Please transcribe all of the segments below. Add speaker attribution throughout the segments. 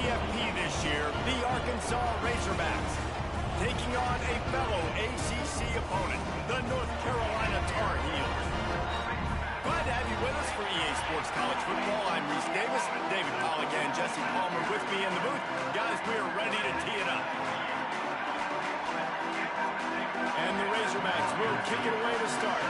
Speaker 1: CFP this year, the Arkansas Razorbacks, taking on a fellow ACC opponent, the North Carolina Tar Heels. Glad to have you with us for EA Sports College Football. I'm Reese Davis, David Pollock and Jesse Palmer with me in the booth. Guys, we are ready to tee it up. And the Razorbacks will kick it away to start.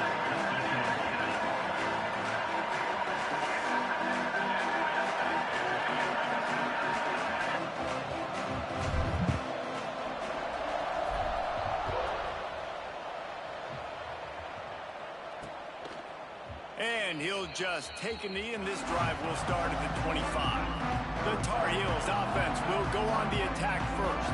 Speaker 1: And he'll just take a knee, and this drive will start at the 25. The Tar Heels offense will go on the attack first.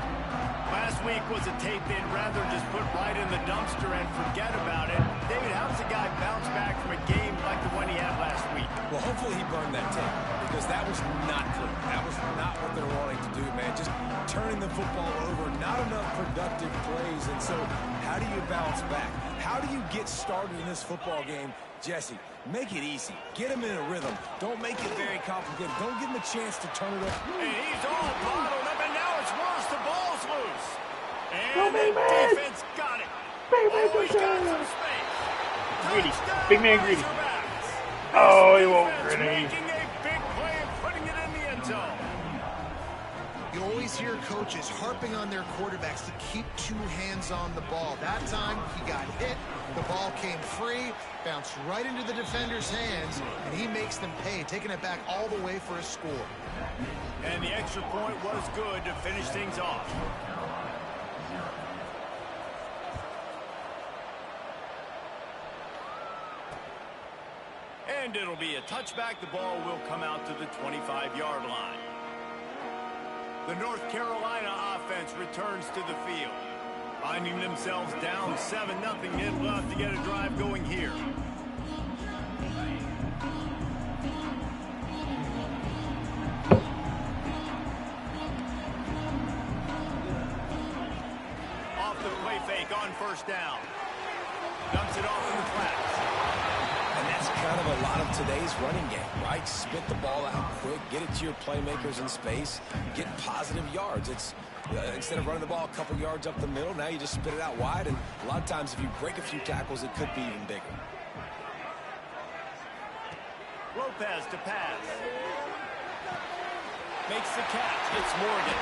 Speaker 1: Last week was a tape they'd rather just put right in the dumpster and forget about it. David, how does a guy bounce back from a game like the one he had last week?
Speaker 2: Well, hopefully he burned that tape, because that was not good. That was not what they're wanting to do, man. Just turning the football over, not enough productive plays. And so how do you bounce back? How do you get started in this football game? Jesse, make it easy. Get him in a rhythm. Don't make it very complicated. Don't give him a chance to turn it up.
Speaker 1: And he's all bottled up, and now it's worse. The ball's loose. And the defense got it. Oh, he's got some space.
Speaker 3: Greedy. Big man greedy.
Speaker 1: Razorbacks.
Speaker 3: Oh, he won't grenade.
Speaker 1: Making a big play and putting it in the end zone.
Speaker 4: You always hear coaches harping on their quarterbacks to keep two hands on the ball. That time, he got hit. The ball came free, bounced right into the defender's hands, and he makes them pay, taking it back all the way for a score.
Speaker 1: And the extra point was good to finish things off. And it'll be a touchback. The ball will come out to the 25-yard line. The North Carolina offense returns to the field, finding themselves down 7-0. They'd love to get a drive going here. Off the play fake on first down. Dumps it off in the flats.
Speaker 2: And that's kind of a lot of today's running game, right? Spit the ball out quick, get it to your playmakers in space, get positive yards. It's instead of running the ball a couple yards up the middle, now you just spit it out wide, and a lot of times if you break a few tackles, it could be even bigger.
Speaker 1: Lopez to pass. Makes the catch. It's Morgan.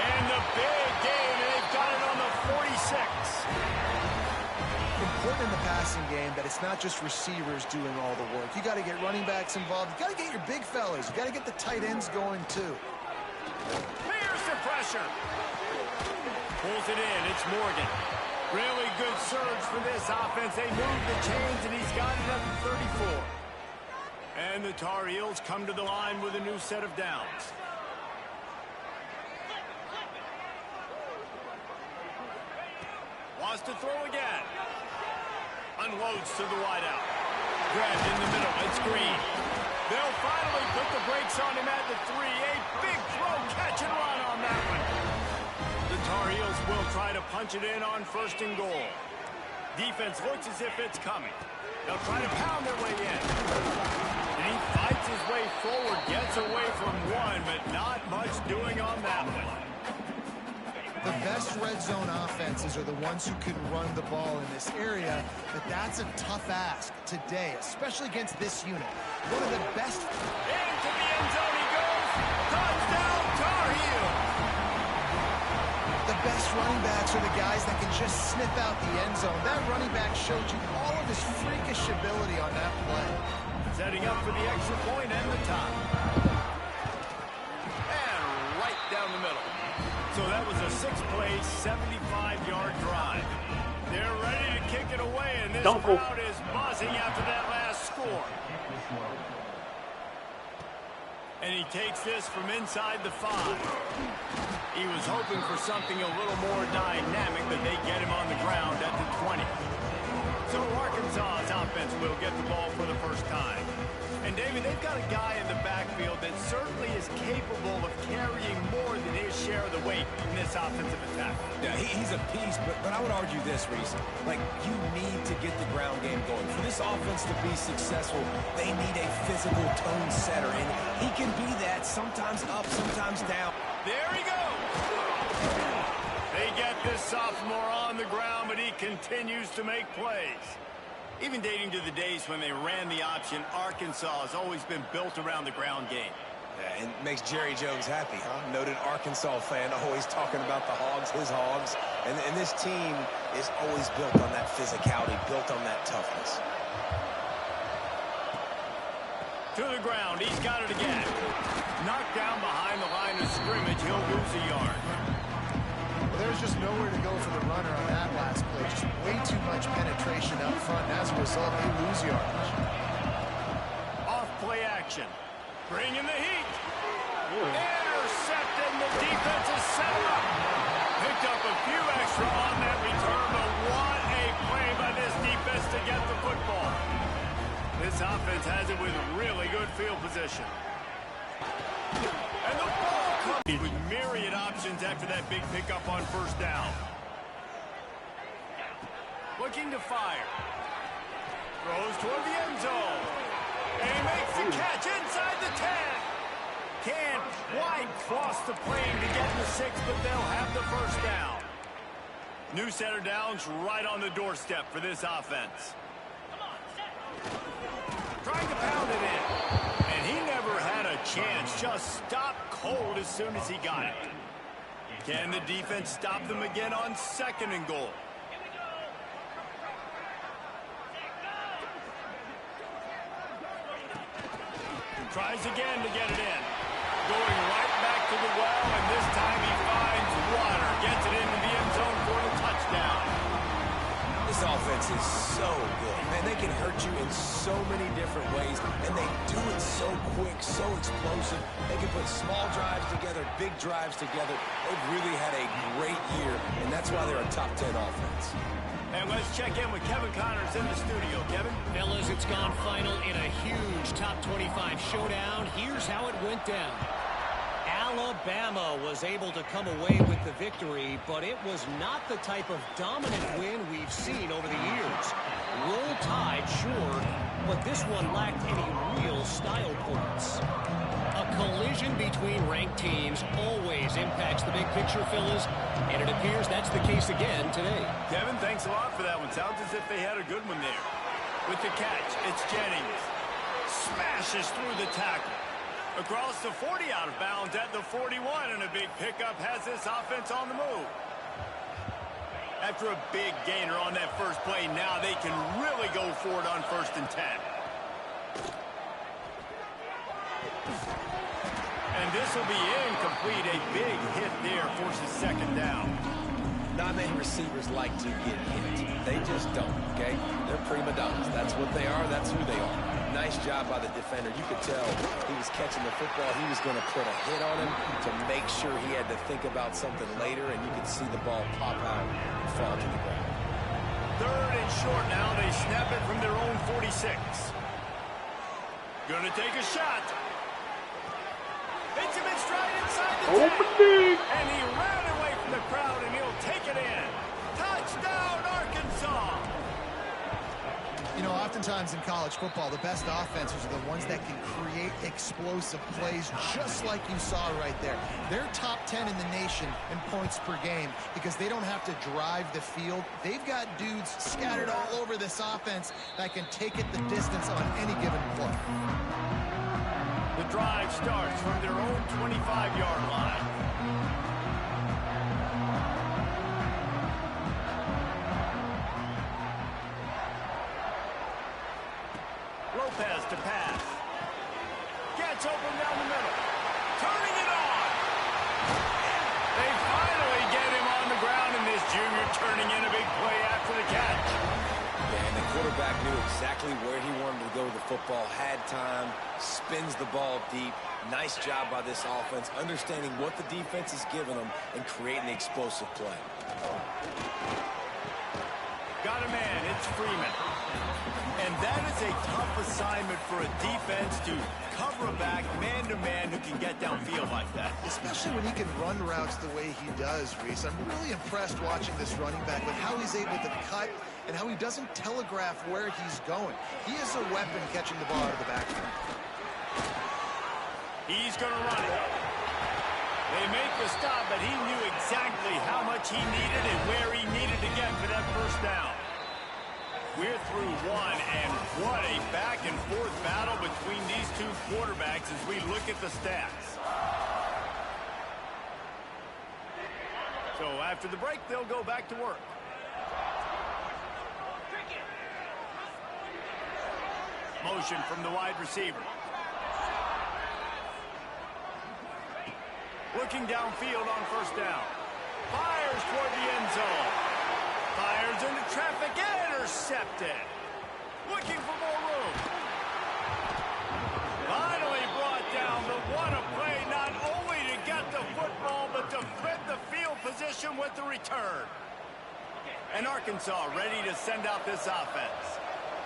Speaker 1: And the big game, and they've got it on the 46.
Speaker 4: Important in the passing game that it's not just receivers doing all the work. You got to get running backs involved. You got to get your big fellas. You got to get the tight ends going too.
Speaker 1: Here's the pressure. Pulls it in. It's Morgan. Really good surge for this offense. They move the chains, and he's got it up to 34. And the Tar Heels come to the line with a new set of downs. Wants to throw again. Unloads to the wideout. Grabbed in the middle. It's Green. They'll finally put the brakes on him at the 3. A big throw, catch and run on that one. The Tar Heels will try to punch it in on 1st and goal. Defense looks as if it's coming. They'll try to pound their way in. And he fights his way forward, gets away from one, but not much doing on that one.
Speaker 4: The best red zone offenses are the ones who can run the ball in this area, but that's a tough ask today, especially against this unit. One of the best.
Speaker 1: Into the end zone he goes. Touchdown, Tar Heels.
Speaker 4: The best running backs are the guys that can just snip out the end zone. That running back showed you all of his freakish ability on that play.
Speaker 1: Setting up for the extra point and the tie. And right down the middle. So that was a 6-play, 75-yard drive. They're ready to kick it away, and this crowd is buzzing after that last score. And he takes this from inside the 5. He was hoping for something a little more dynamic, but they get him on the ground at the 20. So Arkansas's offense will get the ball for the first time. And, David, they've got a guy in the backfield that certainly is is capable of carrying more than his share of the weight in this offensive attack.
Speaker 2: Yeah, he's a beast, but I would argue this, Reese. Like, you need to get the ground game going. For this offense to be successful, they need a physical tone setter, and he can be that, sometimes up, sometimes down.
Speaker 1: There he goes. They get this sophomore on the ground, but he continues to make plays. Even dating to the days when they ran the option, Arkansas has always been built around the ground game.
Speaker 2: Yeah, and makes Jerry Jones happy, huh? Noted Arkansas fan, always talking about the Hogs, his Hogs. And this team is always built on that physicality, built on that toughness.
Speaker 1: To the ground, he's got it again. Knocked down behind the line of scrimmage, he'll lose a yard.
Speaker 4: There's just nowhere to go for the runner on that last play. Just way too much penetration up front, and as a result, they lose yardage.
Speaker 1: Off play action. Bring in the heat. Intercepted, and the defense is set up. Picked up a few extra on that return, but what a play by this defense to get the football. This offense has it with really good field position. And the ball comes with myriad options after that big pickup on first down. Looking to fire. Throws toward the end zone. And he makes the catch inside the 10. Can't quite cross the plane to get the 6, but they'll have the first down. New center downs right on the doorstep for this offense. Trying to pound it in. And he never had a chance. Just stopped cold as soon as he got it. Can the defense stop them again on 2nd and goal? Tries again to get it in. Going right back to the well, and this time he finds water. Gets it into the end zone for the touchdown.
Speaker 2: This offense is so good. Man, they can hurt you in so many different ways, and they do it so quick, so explosive. They can put small drives together, big drives together. They've really had a great year, and that's why they're a top 10 offense.
Speaker 1: And let's check in with Kevin Connors in the studio. Kevin?
Speaker 5: Fellas, it's gone final in a huge top 25 showdown. Here's how it went down. Alabama was able to come away with the victory, but it was not the type of dominant win we've seen over the years. Roll Tide, sure, but this one lacked any real style points. A collision between ranked teams always impacts the big picture, fellas, and it appears that's the case again today.
Speaker 1: Kevin, thanks a lot for that one. Sounds as if they had a good one there. With the catch, it's Jennings. Smashes through the tackle. Across the 40, out of bounds at the 41, and a big pickup has this offense on the move. After a big gainer on that first play, now they can really go for it on 1st and 10. And this will be incomplete. A big hit there forces 2nd down.
Speaker 2: Not many receivers like to get hit. They just don't, okay? They're prima donnas. That's what they are. That's who they are. Nice job by the defender. You could tell he was catching the football. He was going to put a hit on him to make sure he had to think about something later, and you could see the ball pop out and fall to the ground.
Speaker 1: 3rd and short now. They snap it from their own 46. Going to take a shot. Hits him in stride inside the 10. And he ran away from the crowd, and he'll take it in. Touchdown, Arkansas!
Speaker 4: You know, oftentimes in college football, the best offenses are the ones that can create explosive plays, just like you saw right there. They're top 10 in the nation in points per game because they don't have to drive the field. They've got dudes scattered all over this offense that can take it the distance on any given play.
Speaker 1: The drive starts from their own 25-yard line. Lopez to pass. Gets open down the middle. Turning it on. They finally get him on the ground, and this junior turning in a big play after the catch.
Speaker 2: Yeah, and the quarterback knew exactly where he wanted to go with the football, had time, spins the ball deep. Nice job by this offense, understanding what the defense is giving them and creating the explosive play.
Speaker 1: Got a man, it's Freeman. And that is a tough assignment for a defense to cover a back man-to-man who can get downfield like that.
Speaker 4: Especially when he can run routes the way he does, Reese. I'm really impressed watching this running back with how he's able to cut and how he doesn't telegraph where he's going. He is a weapon catching the ball out of the backfield.
Speaker 1: He's going to run it. They make the stop, but he knew exactly how much he needed and where he needed to get for that first down. We're through one, and what a back-and-forth battle between these two quarterbacks as we look at the stats. So after the break, they'll go back to work. Motion from the wide receiver. Looking downfield on first down. Fires toward the end zone. Fires into traffic, intercepted. Looking for more room. Finally brought down, but what a play, not only to get the football, but to flip the field position with the return. And Arkansas ready to send out this offense.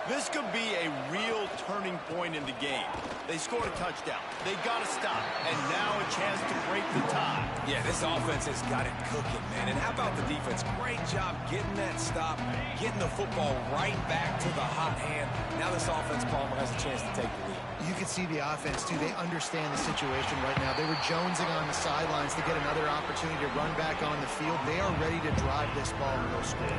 Speaker 1: This could be a real turning point in the game. They scored a touchdown. They got to stop. And now a chance to break the tie.
Speaker 2: Yeah, this offense has got it cooking, man. And how about the defense? Great job getting that stop, getting the football right back to the hot hand. Now this offense, Palmer, has a chance to take the lead.
Speaker 4: You can see the offense, too. They understand the situation right now. They were jonesing on the sidelines to get another opportunity to run back on the field. They are ready to drive this ball and go score.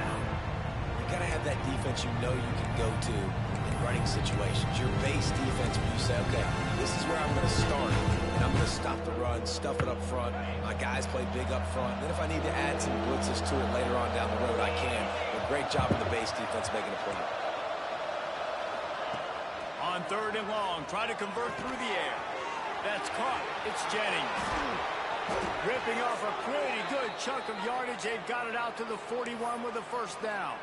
Speaker 2: You got to have that defense you know you can go to in running situations. Your base defense where you say, okay, this is where I'm going to start, and I'm going to stop the run, stuff it up front. My guys play big up front. Then if I need to add some blitzes to it later on down the road, I can. But great job of the base defense making a play.
Speaker 1: On third and long, try to convert through the air. That's caught. It's Jennings. Ripping off a pretty good chunk of yardage. They've got it out to the 41 with a first down.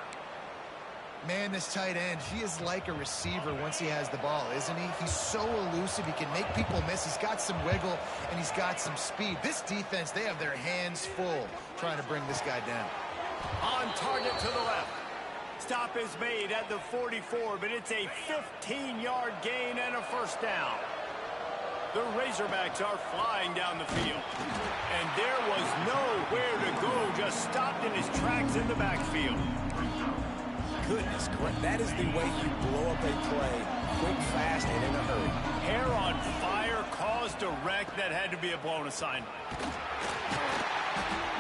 Speaker 4: Man, this tight end, he is like a receiver once he has the ball, isn't he? He's so elusive. He can make people miss. He's got some wiggle, and he's got some speed. This defense, they have their hands full trying to bring this guy down.
Speaker 1: On target to the left. Stop is made at the 44, but it's a 15-yard gain and a first down. The Razorbacks are flying down the field. And there was nowhere to go, just stopped in his tracks in the backfield.
Speaker 2: Goodness, that is the way you blow up a play, quick, fast, and in a hurry.
Speaker 1: Hair on fire, caused a wreck that had to be a blown assignment.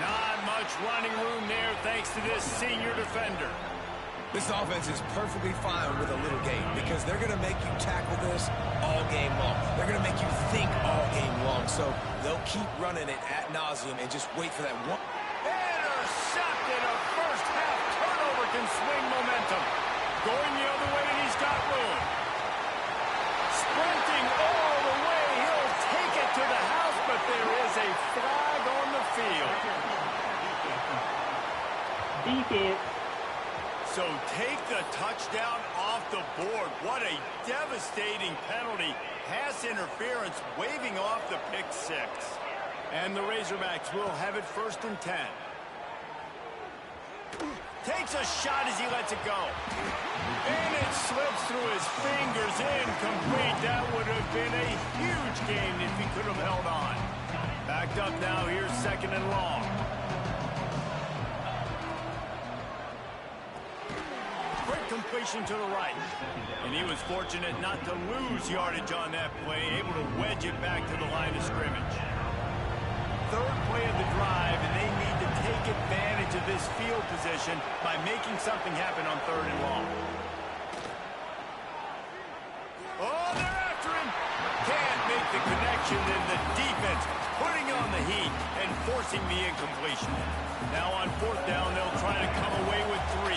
Speaker 1: Not much running room there thanks to this senior defender.
Speaker 2: This offense is perfectly fine with a little game because they're going to make you tackle this all game long. They're going to make you think all game long. So they'll keep running it ad nauseum and just wait for that one.
Speaker 1: Intercepted. A first half turnover can swing momentum. Going the other way, and he's got room. Sprinting all the way. He'll take it to the house, but there is a flag on the field.
Speaker 3: Defense.
Speaker 1: So take the touchdown off the board. What a devastating penalty. Pass interference waving off the pick six. And the Razorbacks will have it first and 10. Takes a shot as he lets it go. And it slips through his fingers, incomplete. That would have been a huge gain if he could have held on. Backed up now, here's second and long. Great completion to the right. And he was fortunate not to lose yardage on that play, able to wedge it back to the line of scrimmage. Third play of the drive, and they need to take advantage of this field position by making something happen on third and long. Oh, they're after him. Can't make the connection, and the defense putting on the heat and forcing the incompletion. Now on fourth down, they'll try to come away with 3.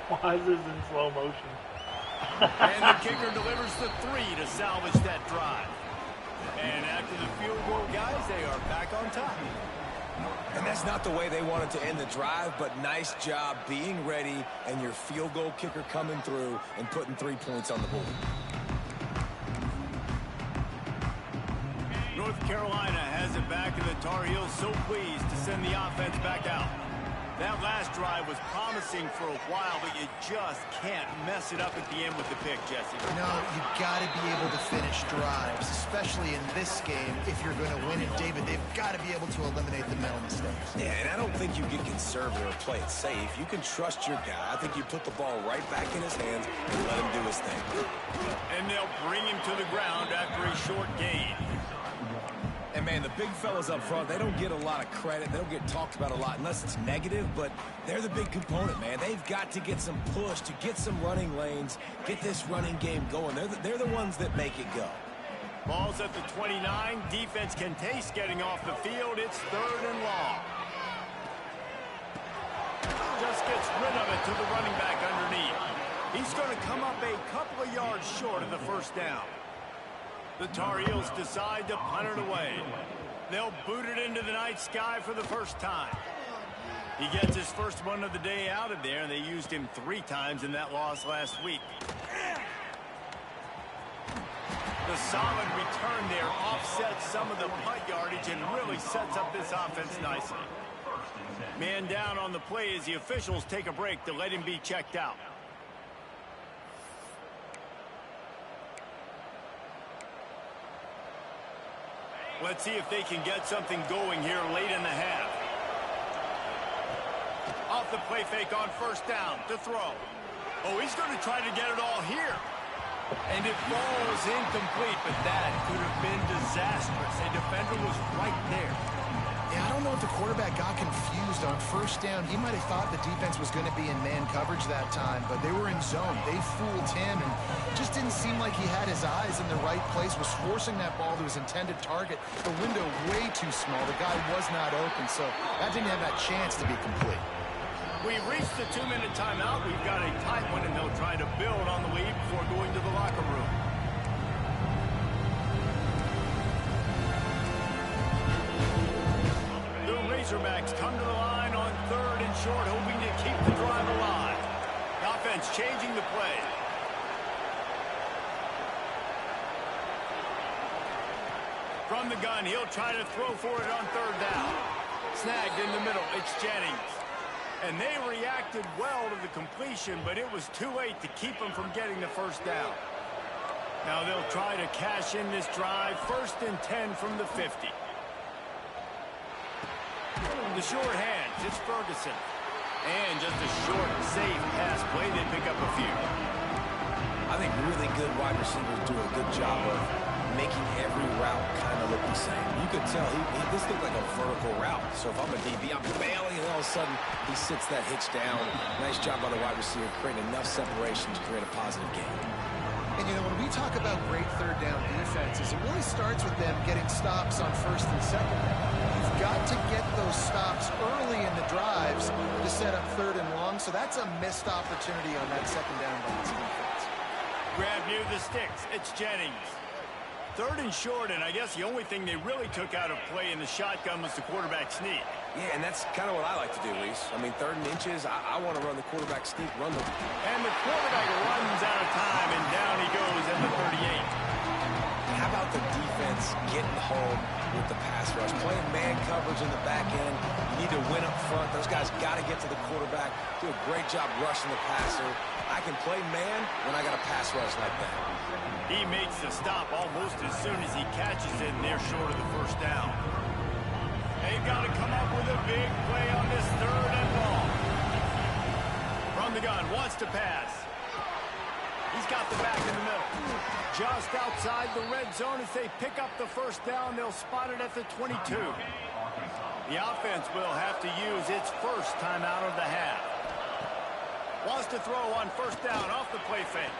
Speaker 3: Why is this in slow motion?
Speaker 1: And the kicker delivers the 3 to salvage that drive. And after the field goal, guys, they are back on top.
Speaker 2: And that's not the way they wanted to end the drive, but nice job being ready and your field goal kicker coming through and putting 3 points on the board.
Speaker 1: North Carolina has it back, and the Tar Heels so pleased to send the offense back out. That last drive was promising for a while, but you just can't mess it up at the end with the pick, Jesse.
Speaker 4: No, you've got to be able to finish drives, especially in this game if you're going to win. And, David, they've got to be able to eliminate the mental mistakes.
Speaker 2: Yeah, and I don't think you get conservative or play it safe. You can trust your guy. I think you put the ball right back in his hands and let him do his thing.
Speaker 1: And they'll bring him to the ground after a short gain.
Speaker 2: And, man, the big fellas up front, they don't get a lot of credit. They don't get talked about a lot unless it's negative, but they're the big component, man. They've got to get some push, to get some running lanes, get this running game going. They're the ones that make it go.
Speaker 1: Ball's at the 29. Defense can taste getting off the field. It's 3rd and long. Just gets rid of it to the running back underneath. He's going to come up a couple of yards short of the first down. The Tar Heels decide to punt it away. They'll boot it into the night sky for the first time. He gets his first one of the day out of there, and they used him 3 times in that loss last week. The solid return there offsets some of the punt yardage and really sets up this offense nicely. Man down on the play as the officials take a break to let him be checked out. Let's see if they can get something going here late in the half. Off the play fake on first down to throw. Oh, he's going to try to get it all here. And it falls incomplete, but that could have been disastrous. A defender was right there.
Speaker 4: Yeah, I don't know if the quarterback got confused on first down. He might have thought the defense was going to be in man coverage that time, but they were in zone. They fooled him and just didn't seem like he had his eyes in the right place, was forcing that ball to his intended target. The window way too small. The guy was not open, so that didn't have that chance to be complete.
Speaker 1: We've reached the 2-minute timeout. We've got a tight one, and they'll try to build on the lead before going to the locker room. The Razorbacks come to the line on 3rd and short, hoping to keep the drive alive. The offense changing the play. From the gun, he'll try to throw for it on 3rd down. Snagged in the middle. It's Jennings. And they reacted well to the completion, but it was too late to keep them from getting the first down. Now they'll try to cash in this drive. 1st and 10 from the 50. The short hands, it's Ferguson. And just a short, safe pass play. They pick up a few.
Speaker 2: I think really good wide receivers do a good job of making every route kind of look the same. You could tell this looked like a vertical route. So if I'm a DB, I'm bailing, and all of a sudden he sits that hitch down. Nice job by the wide receiver, creating enough separation to create a positive game.
Speaker 4: And, you know, when we talk about great 3rd down defenses, it really starts with them getting stops on 1st and 2nd down. You've got to get those stops early in the drives to set up 3rd and long, so that's a missed opportunity on that 2nd down by this defense.
Speaker 1: Grab near the sticks. It's Jennings. 3rd and short, and I guess the only thing they really took out of play in the shotgun was the quarterback sneak.
Speaker 2: Yeah, and that's kind of what I like to do, Reese. I mean, 3rd and inches, I want to run the quarterback sneak, run the...
Speaker 1: And the quarterback runs out of time, and down he goes at the 38.
Speaker 2: How about the defense getting home with the pass rush? Playing man coverage in the back end. You need to win up front. Those guys got to get to the quarterback. Do a great job rushing the passer. I can play man when I got a pass rush like that.
Speaker 1: He makes the stop almost as soon as he catches it, and they're short of the first down. They've got to come up with a big play on this 3rd and long. From the gun, wants to pass. He's got the back in the middle. Just outside the red zone as they pick up the first down. They'll spot it at the 22. The offense will have to use its first timeout of the half. Wants to throw on 1st down off the play fake.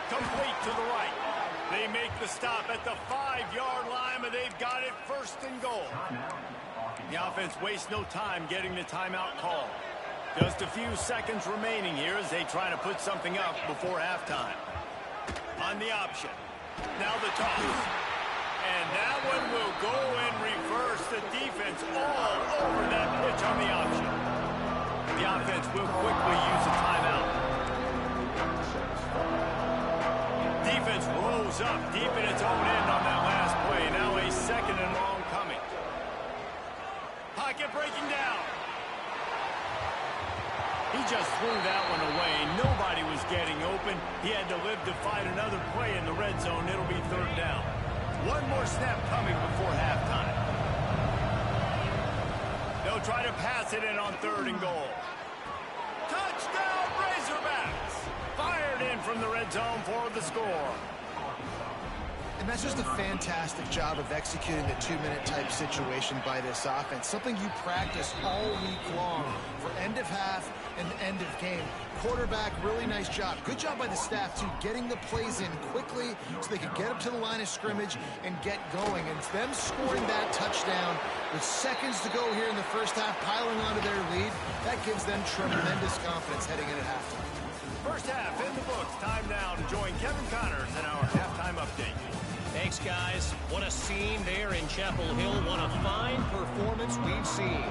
Speaker 1: Complete to the right. They make the stop at the 5-yard line, but they've got it 1st and goal. The offense wastes no time getting the timeout call. Just a few seconds remaining here as they try to put something up before halftime. On the option. Now the toss. And that one will go in reverse. The defense all over that pitch on the option. The offense will quickly use a timeout. Defense rose up deep in its own end on that last play. Now a 2nd and long coming. Pocket breaking down. He just threw that one away. Nobody was getting open. He had to live to fight another play in the red zone. It'll be third down. One more snap coming before halftime. They'll try to pass it in on 3rd and goal. Touchdown, Razorbacks! Fired in from the red zone for the score.
Speaker 4: And that's just a fantastic job of executing the 2-minute type situation by this offense. Something you practice all week long for end of half and end of game. Quarterback, really nice job. Good job by the staff, too, getting the plays in quickly so they could get up to the line of scrimmage and get going. And them scoring that touchdown with seconds to go here in the first half, piling onto their lead, that gives them tremendous confidence heading into halftime.
Speaker 1: First half in the books. Time now to join Kevin Connors in our halftime update.
Speaker 5: Thanks, guys. What a scene there in Chapel Hill. What a fine performance we've seen.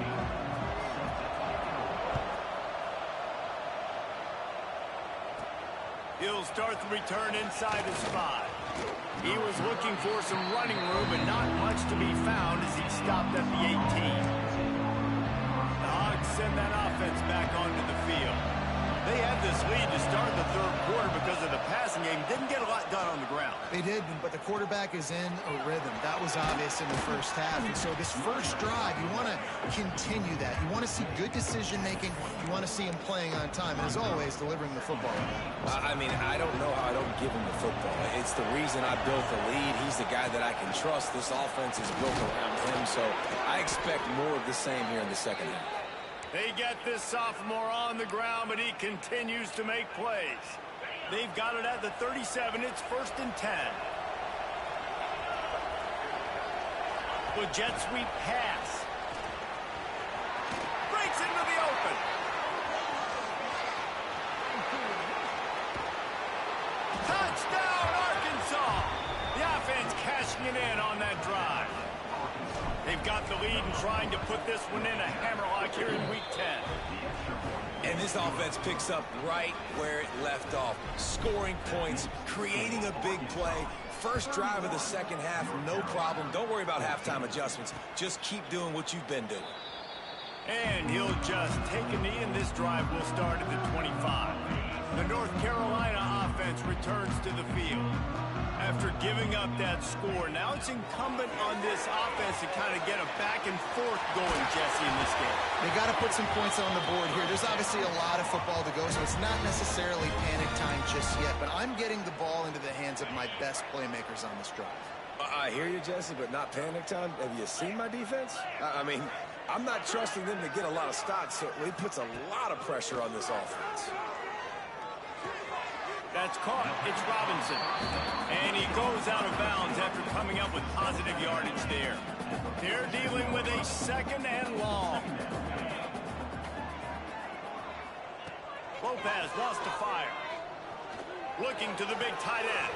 Speaker 1: He'll start the return inside his 5. He was looking for some running room, but not much to be found as he stopped at the 18. The Hogs send that offense back onto the field. They had this lead to start the 3rd quarter because of the passing game. Didn't get a lot done on the ground.
Speaker 4: They did, but the quarterback is in a rhythm. That was obvious in the first half. And so this first drive, you want to continue that. You want to see good decision-making. You want to see him playing on time. And as always, delivering the football.
Speaker 2: I mean, I don't know how I don't give him the football. It's the reason I built the lead. He's the guy that I can trust. This offense is built around him, so I expect more of the same here in the second half.
Speaker 1: They get this sophomore on the ground, but he continues to make plays. They've got it at the 37. It's 1st and 10. The jet sweep pass. Breaks into the open. Touchdown, Arkansas! The offense cashing it in on that drive. They've got the lead and trying to put this one in a hammerlock here in Week 10.
Speaker 2: And this offense picks up right where it left off. Scoring points, creating a big play. First drive of the second half, no problem. Don't worry about halftime adjustments. Just keep doing what you've been doing.
Speaker 1: And he'll just take a knee, and this drive will start at the 25. The North Carolina offense returns to the field. After giving up that score, now it's incumbent on this offense to kind of get a back and forth going, Jesse, in this game.
Speaker 4: They got to put some points on the board here. There's obviously a lot of football to go, so it's not necessarily panic time just yet, but I'm getting the ball into the hands of my best playmakers on this drive.
Speaker 2: I hear you, Jesse, but not panic time. Have you seen my defense? I mean, I'm not trusting them to get a lot of stops, so it puts a lot of pressure on this offense.
Speaker 1: That's caught. It's Robinson. And he goes out of bounds after coming up with positive yardage there. They're dealing with a 2nd and long. Lopez lost to fire. Looking to the big tight end.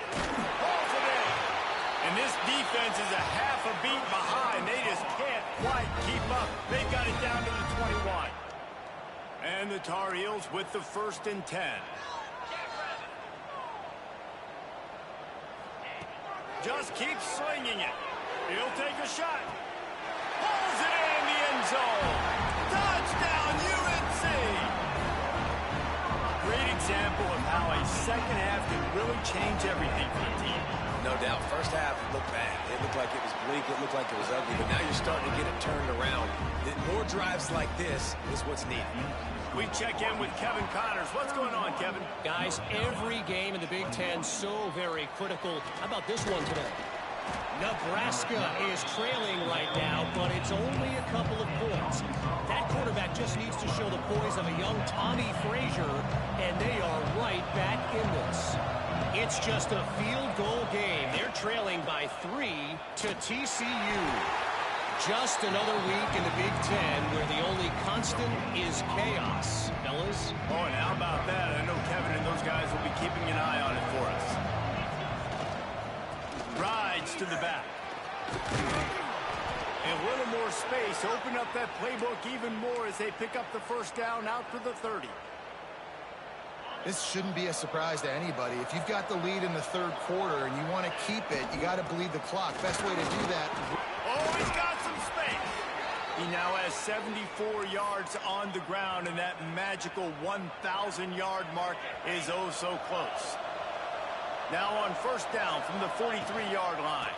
Speaker 1: Balls it in. And this defense is a half a beat behind. They just can't quite keep up. They've got it down to the 21. And the Tar Heels with the 1st and 10. Just keeps slinging it. He'll take a shot. Pulls it in the end zone. Touchdown, UNC! Great example of how a second half can really change everything for the team.
Speaker 2: No doubt. First half looked bad. It looked like it was bleak. It looked like it was ugly. But now you're starting to get it turned around. More drives like this is what's needed.
Speaker 1: We check in with Kevin Connors. What's going on, Kevin?
Speaker 5: Guys, every game in the Big Ten so very critical. How about this one today? Nebraska is trailing right now, but it's only a couple of points. That quarterback just needs to show the poise of a young Tommy Frazier, and they are right back in this. It's just a field goal game. They're trailing by 3 to TCU. Just another week in the Big Ten where the only constant is chaos, fellas.
Speaker 1: Oh, and how about that? I know Kevin and those guys will be keeping an eye on it for us. Rides to the back. A little more space. Open up that playbook even more as they pick up the first down out to the 30.
Speaker 4: This shouldn't be a surprise to anybody. If you've got the lead in the 3rd quarter and you want to keep it, you got to bleed the clock. Best way to do that.
Speaker 1: Oh, he's got some space. He now has 74 yards on the ground, and that magical 1,000-yard mark is oh so close. Now on first down from the 43-yard line.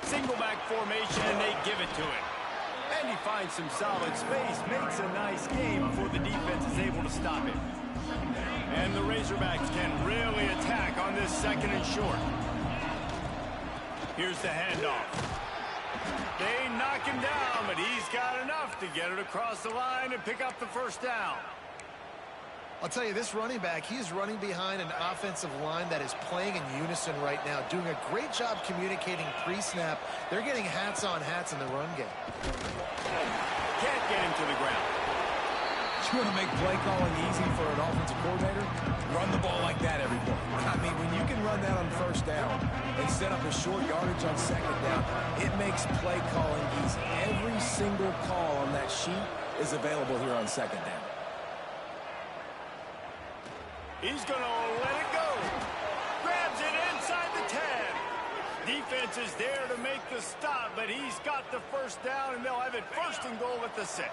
Speaker 1: Single back formation, and they give it to him. And he finds some solid space, makes a nice game before the defense is able to stop him. And the Razorbacks can really attack on this second and short. Here's the handoff. They knock him down, but he's got enough to get it across the line and pick up the first down.
Speaker 4: I'll tell you, this running back, he's running behind an offensive line that is playing in unison right now, doing a great job communicating pre-snap. They're getting hats on hats in the run game.
Speaker 1: Can't get him to the ground.
Speaker 2: You want to make play calling easy for an offensive coordinator? Run the ball like that every play. I mean, when you can run that on first down and set up a short yardage on second down, it makes play calling easy. Every single call on that sheet is available here on second down.
Speaker 1: He's going to let it go. Grabs it inside the 10. Defense is there to make the stop, but he's got the first down, and they'll have it first and goal at the 6.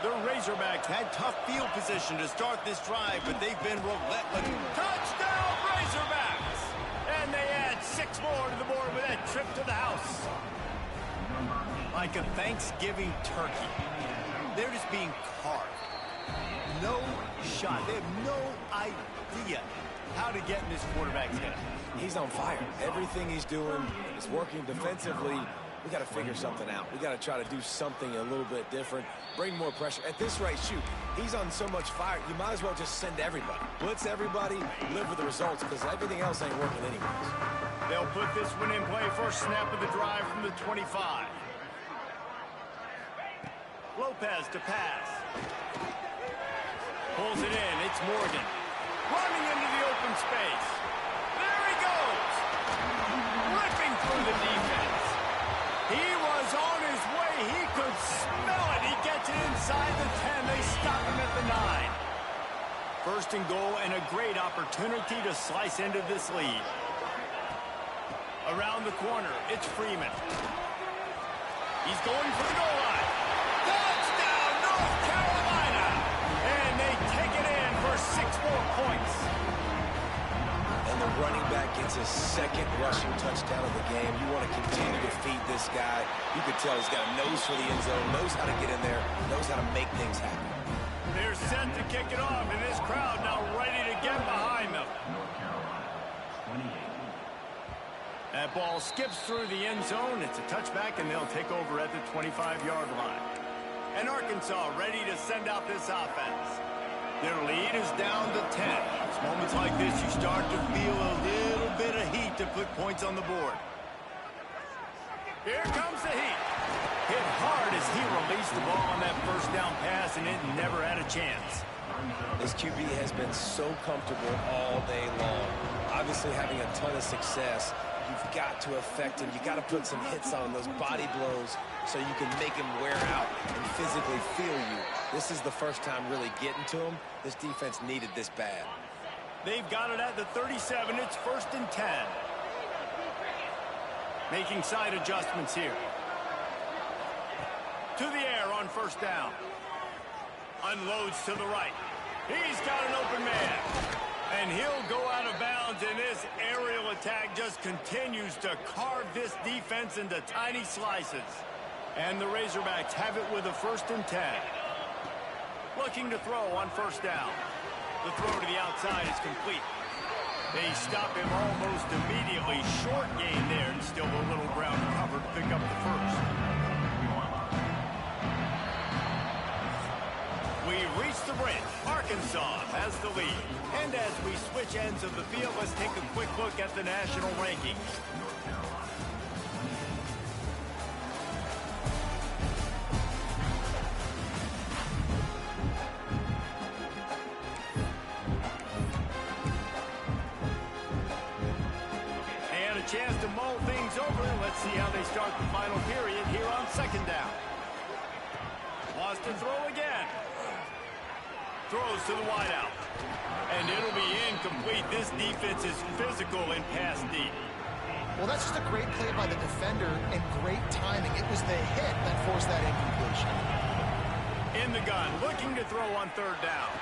Speaker 1: The Razorbacks had tough field position to start this drive, but they've been relentless. Touchdown, Razorbacks! And they add 6 more to the board with that trip to the house. Like a Thanksgiving turkey. They're just being carved. No shot. They have no idea how to get in this quarterback's head.
Speaker 2: He's on fire. Everything he's doing is working defensively. We got to figure something out. We got to try to do something a little bit different. Bring more pressure. At this rate, shoot, he's on so much fire, you might as well just send everybody. Blitz everybody, live with the results, because everything else ain't working anyways.
Speaker 1: They'll put this one in play. First snap of the drive from the 25. Lopez to pass. Pulls it in. It's Morgan. Running into the open space. There he goes. Ripping through the defense. He was on his way. He could smell it. He gets it inside the 10. They stop him at the 9. First and goal, and a great opportunity to slice into this lead. Around the corner, it's Freeman. He's going for the goal line. Touchdown, North Carolina! And they take it in for 6 more points.
Speaker 2: And the running back gets his second rushing touchdown of the game. You want to continue to feed this guy. You can tell he's got a nose for the end zone, knows how to get in there, knows how to make things happen.
Speaker 1: They're set to kick it off, and this crowd now ready to get behind them. That ball skips through the end zone. It's a touchback, and they'll take over at the 25-yard line. And Arkansas ready to send out this offense. Their lead is down to 10. It's moments like this you start to feel a little bit of heat to put points on the board. Here comes the heat. Hit hard as he released the ball on that first down pass, and it never had a chance.
Speaker 2: This QB has been so comfortable all day long. Obviously having a ton of success. You've got to affect him. You got to put some hits on those body blows so you can make him wear out and physically feel you. This is the first time really getting to him. This defense needed this bad.
Speaker 1: They've got it at the 37. It's first and 10. Making side adjustments here. To the air on first down. Unloads to the right. He's got an open man. And he'll go out of bounds, and this aerial attack just continues to carve this defense into tiny slices. And the Razorbacks have it with a first and 10. Looking to throw on first down. The throw to the outside is complete. They stop him almost immediately. Short gain there, and still a little ground covered to pick up the first. We've reached the bridge. Arkansas has the lead. And as we switch ends of the field, let's take a quick look at the national rankings. And a chance to mull things over. Let's see how they start the final period here on second down. Wants to throw again. Throws to the wideout. And it'll be incomplete. This defense is physical and pass deep.
Speaker 4: Well, that's That's just a great play by the defender and great timing. It was the hit that forced that incompletion.
Speaker 1: In the gun, looking to throw on third down.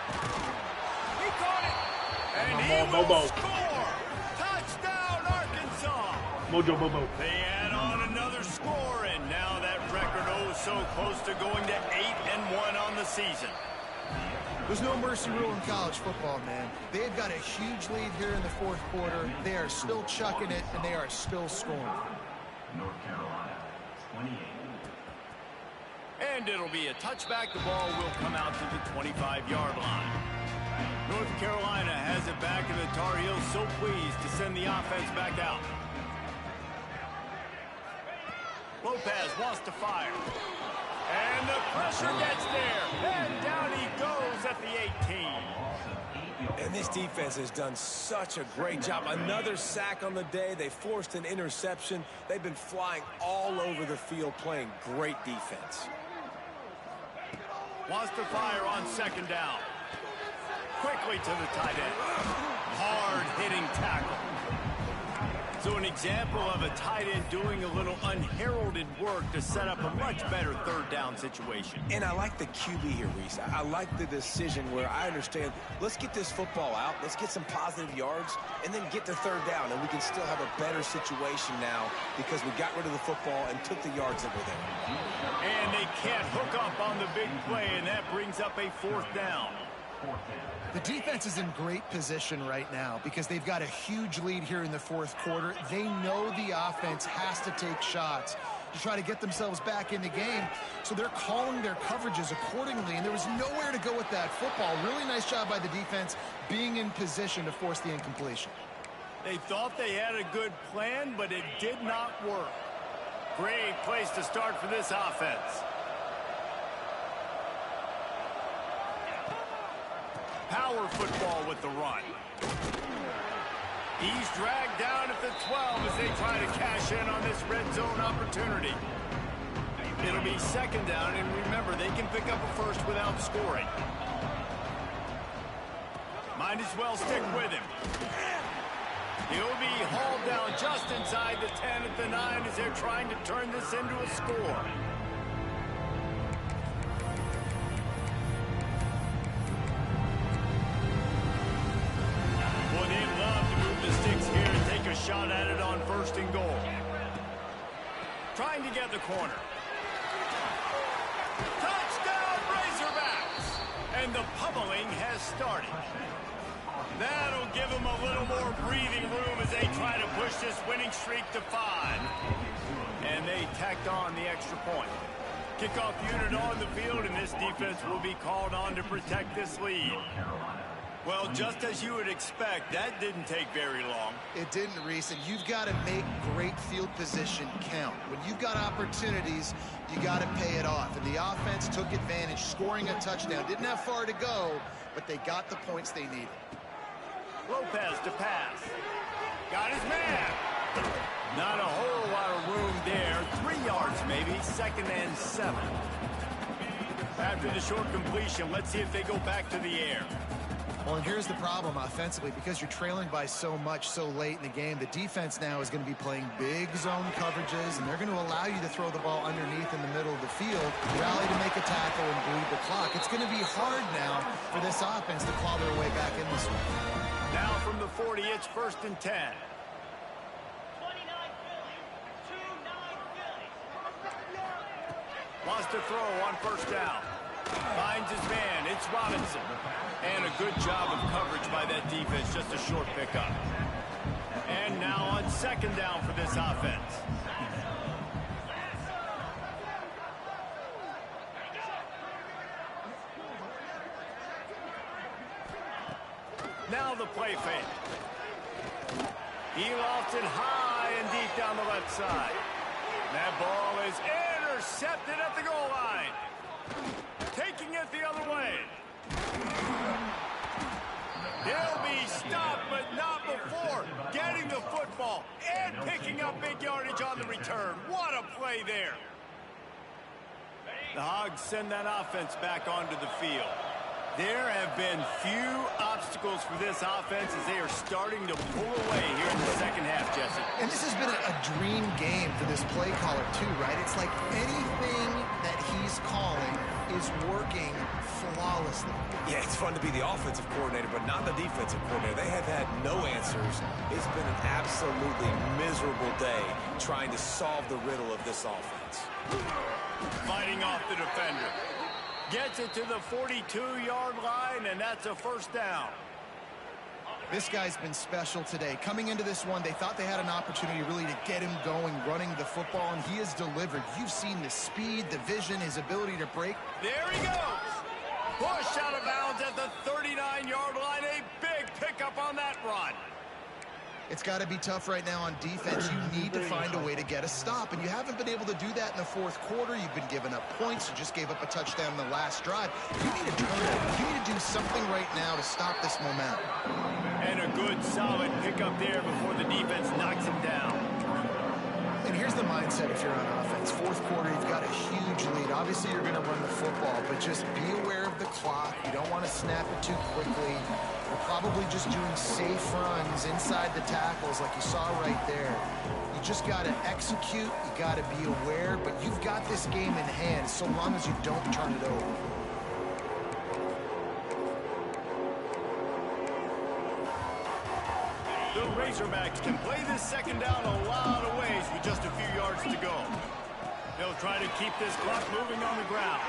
Speaker 1: He caught it, and he will score. Touchdown, Arkansas.
Speaker 3: Mojo Bobo.
Speaker 1: They add on another score, and now that record so close to going to 8-1 on the season.
Speaker 4: There's no mercy rule in college football, man. They've got a huge lead here in the fourth quarter. They are still chucking it, and they are still scoring.
Speaker 6: North Carolina, 28.
Speaker 1: And it'll be a touchback. The ball will come out to the 25-yard line. North Carolina has it back, and the Tar Heels so pleased to send the offense back out. Lopez wants to fire. And the pressure gets there. And down he goes at the 18.
Speaker 2: And this defense has done such a great job. Another sack on the day. They forced an interception. They've been flying all over the field, playing great defense.
Speaker 1: Wants to fire on second down. Quickly to the tight end. Hard-hitting tackle. So an example of a tight end doing a little unheralded work to set up a much better third down situation.
Speaker 2: And I like the QB here, Reese. I like the decision where I understand, let's get this football out, let's get some positive yards, and then get to third down, and we can still have a better situation now because we got rid of the football and took the yards that were there.
Speaker 1: And they can't hook up on the big play, and that brings up a fourth down.
Speaker 4: The defense is in great position right now because they've got a huge lead here in the fourth quarter. They know the offense has to take shots to try to get themselves back in the game, so they're calling their coverages accordingly, and there was nowhere to go with that football. Really nice job by the defense being in position to force the incompletion.
Speaker 1: They thought they had a good plan, but it did not work. Great place to start for this offense. Power football with the run. He's dragged down at the 12 as they try to cash in on this red zone opportunity. It'll be second down, and remember, they can pick up a first without scoring. Might as well stick with him. He'll be hauled down just inside the 10 at the 9 as they're trying to turn this into a score. Shot at it on first and goal. Trying to get the corner. Touchdown, Razorbacks! And the pummeling has started. That'll give them a little more breathing room as they try to push this winning streak to 5. And they tacked on the extra point. Kickoff unit on the field, and this defense will be called on to protect this lead. Well, just as you would expect, that didn't take very long.
Speaker 4: It didn't, Reese, and you've got to make great field position count. When you've got opportunities, you got to pay it off. And the offense took advantage, scoring a touchdown. Didn't have far to go, but they got the points they needed.
Speaker 1: Lopez to pass. Got his man. Not a whole lot of room there. 3 yards maybe, 2nd and 7. After the short completion, let's see if they go back to the air.
Speaker 4: Well, and here's the problem offensively. Because you're trailing by so much so late in the game, the defense now is going to be playing big zone coverages, and they're going to allow you to throw the ball underneath in the middle of the field, rally to make a tackle, and bleed the clock. It's going to be hard now for this offense to claw their way back in this one.
Speaker 1: Now from the 40, it's 1st and 10. Wants to throw on first down. Finds his man. It's Robinson. And a good job of coverage by that defense. Just a short pickup. And now on 2nd down for this offense. Now the play fake. He lofts it high and deep down the left side. That ball is intercepted at the goal line. Taking it the other way. He'll be stopped, but not before getting the football and picking up big yardage on the return. What a play there. The Hogs send that offense back onto the field. There have been few obstacles for this offense as they are starting to pull away here in the second half, Jesse.
Speaker 4: And this has been a dream game for this play caller, too, right? It's like anything that he's calling is working flawlessly.
Speaker 2: Yeah, it's fun to be the offensive coordinator, but not the defensive coordinator. They have had no answers. It's been an absolutely miserable day trying to solve the riddle of this offense.
Speaker 1: Fighting off the defender. Gets it to the 42-yard line, and that's a first down.
Speaker 4: This guy's been special today. Coming into this one, they thought they had an opportunity really to get him going, running the football, and he has delivered. You've seen the speed, the vision, his ability to break.
Speaker 1: There he goes. Pushed out of bounds at the 39-yard line. A big pickup on that run.
Speaker 4: It's got to be tough right now on defense. You need to find a way to get a stop, and you haven't been able to do that in the fourth quarter. You've been giving up points. You just gave up a touchdown in the last drive. You need to turn it over. You need to do something right now to stop this momentum.
Speaker 1: And a good, solid pickup there before the defense knocks him down.
Speaker 4: And here's the mindset if you're on offense. Fourth quarter, you've got a huge lead. Obviously, you're going to run the football, but just be aware of the clock. You don't want to snap it too quickly. We're probably just doing safe runs inside the tackles like you saw right there. You just got to execute. You got to be aware, but you've got this game in hand so long as you don't turn it over.
Speaker 1: The Razorbacks can play this second down a lot of ways with just a few yards to go. They'll try to keep this clock moving on the ground.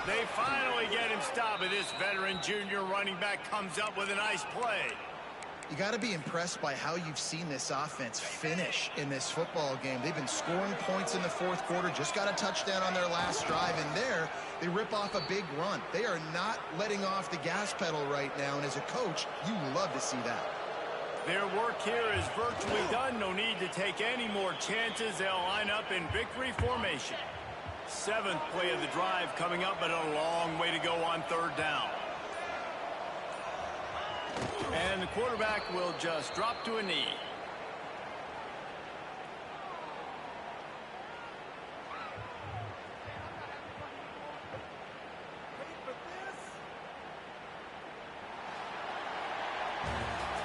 Speaker 1: They finally get him stopped, and this veteran junior running back comes up with a nice play.
Speaker 4: You got to be impressed by how you've seen this offense finish in this football game. They've been scoring points in the fourth quarter, just got a touchdown on their last drive, and there they rip off a big run. They are not letting off the gas pedal right now, and as a coach, you love to see that.
Speaker 1: Their work here is virtually done. No need to take any more chances. They'll line up in victory formation. Seventh play of the drive coming up, but a long way to go on third down. And the quarterback will just drop to a knee.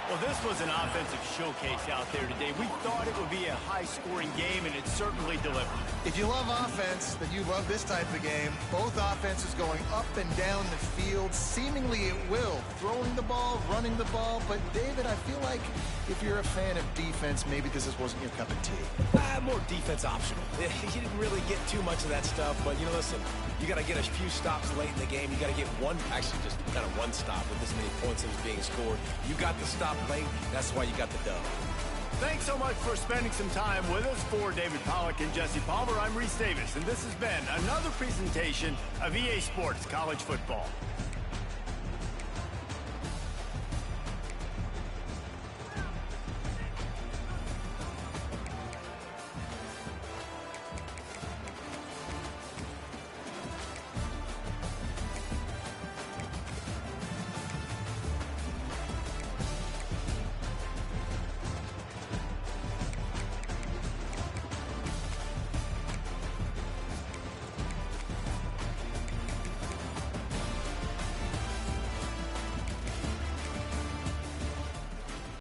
Speaker 1: Well, this was an offensive showcase out there today. We thought it would be a high-scoring game, and it certainly delivered.
Speaker 4: If you love offense, then you love this type of game. Both offenses going up and down the field, seemingly at will. Throwing the ball, running the ball. But, David, I feel like if you're a fan of defense, maybe this wasn't your cup of tea.
Speaker 2: More defense optional. You didn't really get too much of that stuff, but, you know, listen, you got to get a few stops late in the game. You got to get one, actually just kind of one stop with this many points that was being scored. You got the stop late. That's why you got the dub.
Speaker 1: Thanks so much for spending some time with us. For David Pollack and Jesse Palmer, I'm Reese Davis, and this has been another presentation of EA Sports College Football.